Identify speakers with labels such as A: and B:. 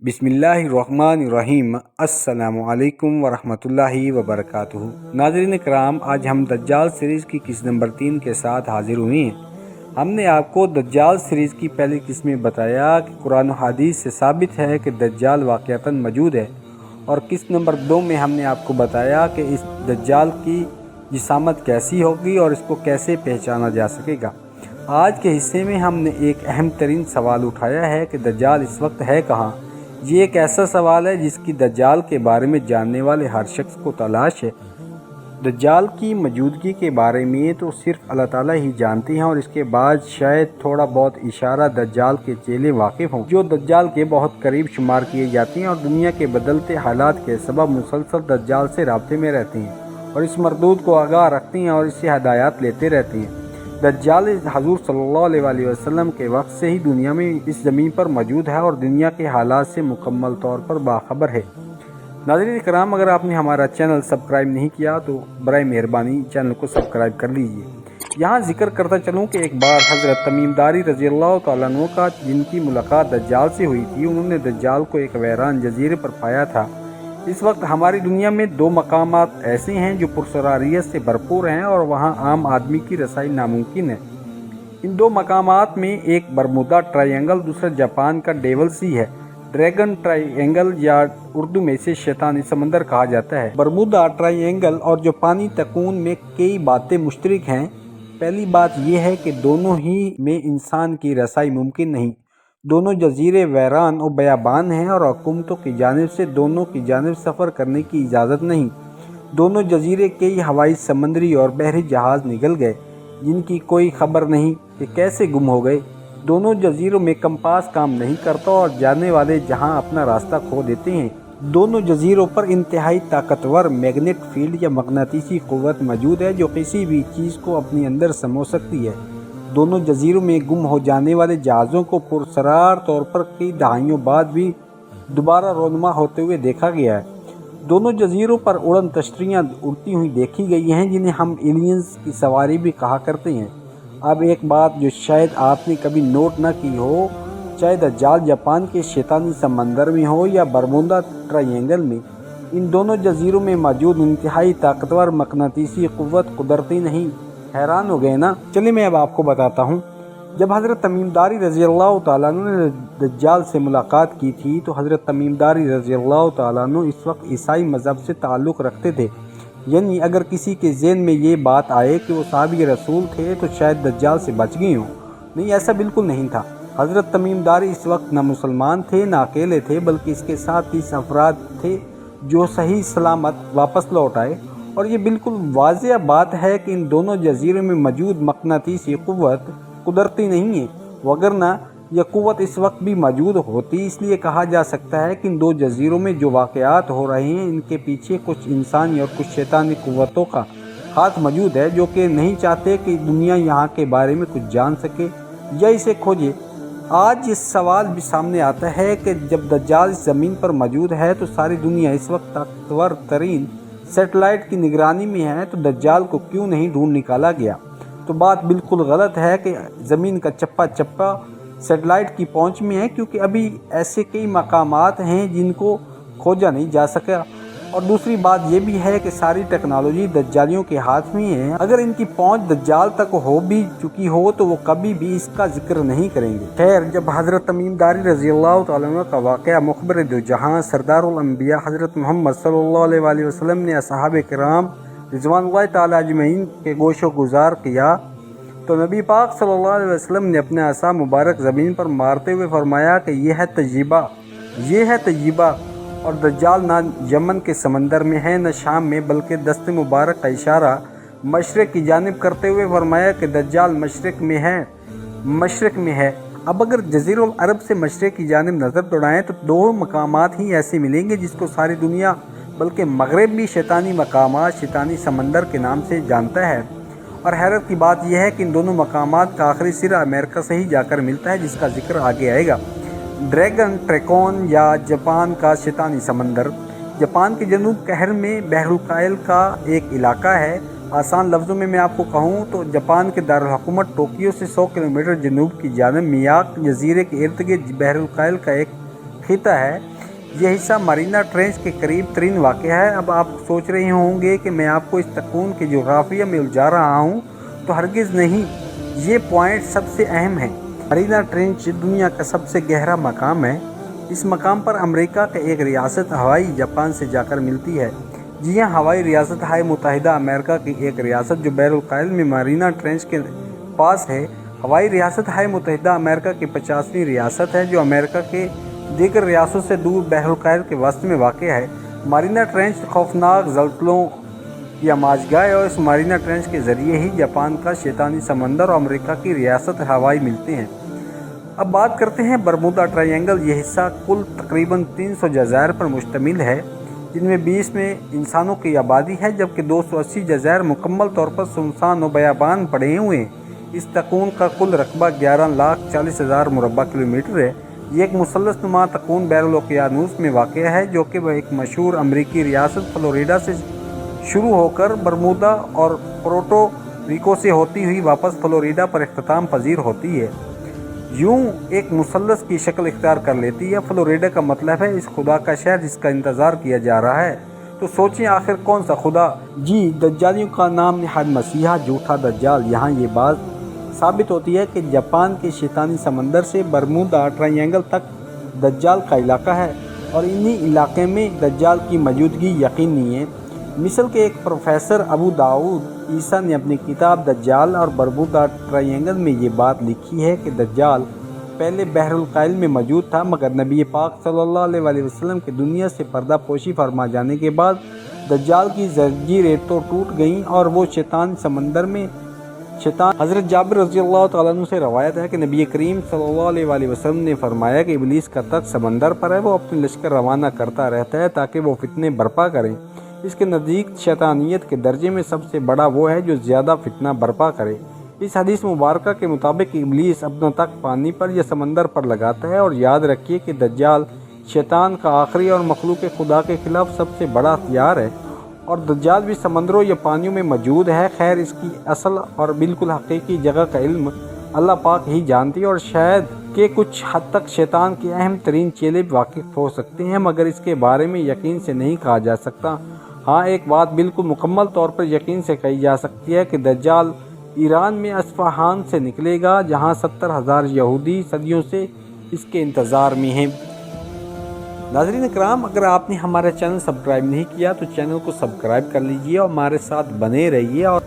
A: बिस्मिल्लाहिर्रहमानिर्रहीम। अस्सलामु अलैकुम वरहमतुल्लाहि वबरकातुहू। नाज़रीन करام, आज हम दज्जाल सीरीज़ की किस्त नंबर 3 के साथ हाजिर हुए हैं। हमने आपको दज्जाल सीरीज़ की पहली किस्त में बताया कि कुरान और हदीस से साबित है कि दज्जाल वाक़अतन मौजूद है, और किस्त नंबर 2 में हमने आपको बताया कि इस दज्जाल की जिसामत कैसी होगी और इसको कैसे पहचाना जा सकेगा। आज के हिस्से में हमने एक अहम तरीन सवाल उठाया है कि दज्जाल इस वक्त है कहाँ। ये एक ऐसा सवाल है जिसकी दज्जाल के बारे में जानने वाले हर शख्स को तलाश है। दज्जाल की मौजूदगी के बारे में तो सिर्फ अल्लाह ताला ही जानते हैं, और इसके बाद शायद थोड़ा बहुत इशारा दज्जाल के चेले वाकिफ़ हों, जो दज्जाल के बहुत करीब शुमार किए जाते हैं और दुनिया के बदलते हालात के सबब मुसलसल दज्जाल से राब्ते में रहते हैं और इस मरदूद को आगाह रखते हैं और इससे हदायत लेते रहते हैं। दज्जाल हजूर सल्लल्लाहु अलैहि वसल्लम के वक्त से ही दुनिया में इस ज़मीन पर मौजूद है और दुनिया के हालात से मुकम्मल तौर पर बाखबर है। नाज़रीन कराम, अगर आपने हमारा चैनल सब्सक्राइब नहीं किया तो बराए मेहरबानी चैनल को सब्सक्राइब कर लीजिए। यहाँ जिक्र करता चलूँ कि एक बार हज़रत तमीम दारी रज़ी अल्लाह तआला अन्हु का, जिनकी मुलाकात दज्जाल से हुई थी, उन्होंने दज्जाल को एक वैरान जजीरे पर पाया था। इस वक्त हमारी दुनिया में 2 मकामात ऐसे हैं जो पुरसरारियत से भरपूर हैं और वहाँ आम आदमी की रसाई नामुमकिन है। इन 2 मकामात में एक बरमुदा ट्रायंगल, दूसरा जापान का डेवल सी है। ड्रैगन ट्रायंगल या उर्दू में इसे शैतानी समंदर कहा जाता है। बरमुदा ट्रायंगल और जापानी तकून में कई बातें मुश्तरक हैं। पहली बात यह है कि दोनों ही में इंसान की रसाई मुमकिन नहीं। दोनों जजीरे वैरान और बयाबान हैं और हुकूमतों की जानिब से दोनों की जानिब सफ़र करने की इजाज़त नहीं। दोनों जजीरे कई हवाई, समंदरी और बहरी जहाज़ निकल गए, जिनकी कोई खबर नहीं कि कैसे गुम हो गए। दोनों जजीरों में कंपास काम नहीं करता और जाने वाले जहां अपना रास्ता खो देते हैं। दोनों जजीरों पर इंतहाई ताकतवर मैग्नेट फील्ड या मगनातीसी क़ुव्वत मौजूद है जो किसी भी चीज़ को अपने अंदर समो सकती है। दोनों जजीरों में गुम हो जाने वाले जहाज़ों को पुरसरार तौर पर कई दहाइयों बाद भी दोबारा रोनुमा होते हुए देखा गया है। दोनों जजीरों पर उड़न तश्तरियाँ उड़ती हुई देखी गई हैं, जिन्हें हम एलियंस की सवारी भी कहा करते हैं। अब एक बात जो शायद आपने कभी नोट न की हो, चाहे दज्जाल जापान के शैतानी समंदर में हो या बरमुदा ट्रायंगल में, इन दोनों जजीरों में मौजूद इंतहाई ताकतवर मकनातीसी क़ुव्वत कुदरती नहीं। हैरान हो गए ना? चलिए मैं अब आपको बताता हूँ। जब हज़रत तमीम दारी रज़ी अल्लाह तआला अन्हु ने दज्जाल से मुलाकात की थी, तो हज़रत तमीम दारी रज़ी अल्लाह तआला अन्हु इस वक्त ईसाई मज़हब से ताल्लुक़ रखते थे। यानी अगर किसी के ज़हन में ये बात आए कि वो साहबी रसूल थे तो शायद दज्जाल से बच गए हों। नहीं, ऐसा बिल्कुल नहीं था। हज़रत तमीम दारी इस वक्त न मुसलमान थे न अकेले थे, बल्कि इसके साथ 30 अफराद थे जो सही सलामत वापस लौट आए। और ये बिल्कुल वाज़ेह बात है कि इन दोनों जजीरों में मौजूद मकनातीसी क़ुव्वत कुदरती नहीं है, वगरना यह क़ुव्वत इस वक्त भी मौजूद होती। इसलिए कहा जा सकता है कि इन 2 जजीरों में जो वाक़यात हो रहे हैं, इनके पीछे कुछ इंसानी और कुछ शैतानी क़ुव्वतों का हाथ मौजूद है, जो कि नहीं चाहते कि दुनिया यहाँ के बारे में कुछ जान सके या इसे खोजे। आज इस सवाल भी सामने आता है कि जब दज्जाल इस ज़मीन पर मौजूद है तो सारी दुनिया इस वक्त ताकतवर तरीन सेटेलाइट की निगरानी में है, तो दज्जाल को क्यों नहीं ढूंढ निकाला गया? तो बात बिल्कुल गलत है कि ज़मीन का चप्पा चप्पा सेटेलाइट की पहुंच में है, क्योंकि अभी ऐसे कई मकामात हैं जिनको खोजा नहीं जा सका। और दूसरी बात यह भी है कि सारी टेक्नोलॉजी दज्जालियों के हाथ में है। अगर इनकी पहुंच दज्जाल तक हो भी चुकी हो तो वो कभी भी इसका जिक्र नहीं करेंगे। खैर, जब हज़रत तमीम दारी रज़ी अल्लाह तआला अन्हु का वाक़या मुख़बिर दो जहां सरदारुल अंबिया हज़रत मोहम्मद सल्लल्लाहु अलैहि वसल्लम ने असहाबे किराम रिज़वानुल्लाह तआला अजमईन के गोशो गुजार किया, तो नबी पाक सल्लल्लाहु अलैहि वसल्लम ने अपने असा मुबारक ज़मीन पर मारते हुए फरमाया कि यह है तय्यबा, और दज्जाल ना यमन के समंदर में है न शाम में, बल्कि दस्ते मुबारक का इशारा मशरक़ की जानिब करते हुए फरमाया कि दज्जाल मशरक़ में है। अब अगर जज़ीरुल अरब से मशरक़ की जानिब नज़र दौड़ाएँ तो 2 मकामात ही ऐसे मिलेंगे जिसको सारी दुनिया, बल्कि मगरब भी शैतानी मकामात, शैतानी समंदर के नाम से जानता है। और हैरत की बात यह है कि इन दोनों मकामात का आखिरी सिरा अमेरिका से ही जाकर मिलता है, जिसका जिक्र आगे आएगा। ड्रैगन ट्रैकोन या जापान का शैतानी समंदर जापान के जनूब कहर में बहरुकायल का एक इलाका है। आसान लफ्ज़ों में मैं आपको कहूँ तो जापान के दारुल हुकूमत टोक्यो से 100 किलोमीटर जनूब की जानिब मियाक जजीरे के इर्द गिर्द बहरुकायल का एक خطہ ہے۔ یہ حصہ مرینا ٹرینچ کے قریب ترین واقع ہے۔ اب آپ سوچ رہے ہوں گے کہ میں آپ کو اس تکون کے جغرافیہ میں الجھا رہا ہوں، تو ہرگز نہیں، یہ پوائنٹ سب سے اہم ہے۔ مرینا ٹرینچ دنیا کا سب سے گہرا مقام ہے۔ اس مقام پر امریکہ کا ایک ریاست ہوائی جاپان سے جا کر ملتی ہے۔ جی ہاں، ہوائی ریاست ہائے متحدہ امریکہ کی ایک ریاست جو بحر الکاہل میں مرینا ٹرینچ کے پاس ہے۔ ہوائی ریاست ہائے متحدہ امریکہ کی 50ویں ریاست ہے جو امریکہ کے دیگر ریاستوں سے دور بحر الکاہل کے وسط میں واقع ہے۔ مرینا ٹرینچ خوفناک زلزلوں یا ماجگاہ ہے اور اس مرینا ٹرینچ کے ذریعے ہی جاپان کا شیطانی سمندر اور امریکہ کی ریاست ہوائی ملتے ہیں۔ اب بات کرتے ہیں برمودا ٹرائی اینگل۔ یہ حصہ کل تقریباً 300 جزائر پر مشتمل ہے، جن میں 20 میں انسانوں کی آبادی ہے، جبکہ 280 جزائر مکمل طور پر سنسان و بیابان پڑے ہوئے ہیں۔ اس تکون کا کل رقبہ 11,40,000 مربع کلومیٹر ہے۔ یہ ایک مثلث نما تکون بحر الاوقیانوس میں واقع ہے، جو کہ ایک مشہور امریکی ریاست فلوریڈا سے شروع ہو کر برمودا اور پورٹو ریکو سے ہوتی ہوئی واپس فلوریڈا پر اختتام پذیر ہوتی ہے۔ یوں ایک مثلث کی شکل اختیار کر لیتی ہے۔ فلوریڈا کا مطلب ہے اس خدا کا شہر جس کا انتظار کیا جا رہا ہے۔ تو سوچیں آخر کون سا خدا؟ جی، دجالیوں کا نام نہاد مسیحا، جھوٹا دجال۔ یہاں یہ بات ثابت ہوتی ہے کہ جاپان کے شیطانی سمندر سے برمودا ٹرائی اینگل تک دجال کا علاقہ ہے، اور انہی علاقے میں دجال کی موجودگی یقینی ہے۔ مصر کے ایک پروفیسر ابو داؤد عیسیٰ نے اپنی کتاب دجال اور برمودا ٹرائی اینگل میں یہ بات لکھی ہے کہ دجال پہلے بحر الکاہل میں موجود تھا، مگر نبی پاک صلی اللہ علیہ وسلم کی دنیا سے پردہ پوشی فرما جانے کے بعد دجال کی زنجیریں تو ٹوٹ گئیں اور وہ شیطان سمندر میں حضرت جابر رضی اللہ تعالیٰ عنہ سے روایت ہے کہ نبی کریم صلی اللہ علیہ وسلم نے فرمایا کہ ابلیس کا تخت سمندر پر ہے، وہ اپنے لشکر روانہ کرتا رہتا ہے تاکہ وہ فتنے برپا کریں۔ اس کے نزدیک شیطانیت کے درجے میں سب سے بڑا وہ ہے جو زیادہ فتنہ برپا کرے۔ اس حدیث مبارکہ کے مطابق ابلیس اپنا تخت پانی پر یا سمندر پر لگاتا ہے، اور یاد رکھیے کہ دجال شیطان کا آخری اور مخلوق خدا کے خلاف سب سے بڑا ہتھیار ہے، اور دجال بھی سمندروں یا پانیوں میں موجود ہے۔ خیر، اس کی اصل اور بالکل حقیقی جگہ کا علم اللہ پاک ہی جانتی ہے، اور شاید کہ کچھ حد تک شیطان کے اہم ترین چیلے واقف ہو سکتے ہیں، مگر اس کے بارے میں یقین سے نہیں کہا جا سکتا۔ ہاں، ایک بات بالکل مکمل طور پر یقین سے کہی جا سکتی ہے کہ دجال ایران میں اصفہان سے نکلے گا، جہاں 70,000 یہودی صدیوں سے اس کے انتظار میں ہیں۔ ناظرین اکرام، اگر آپ نے ہمارا چینل سبسکرائب نہیں کیا تو چینل کو سبسکرائب کر لیجئے اور ہمارے ساتھ بنے رہیے، اور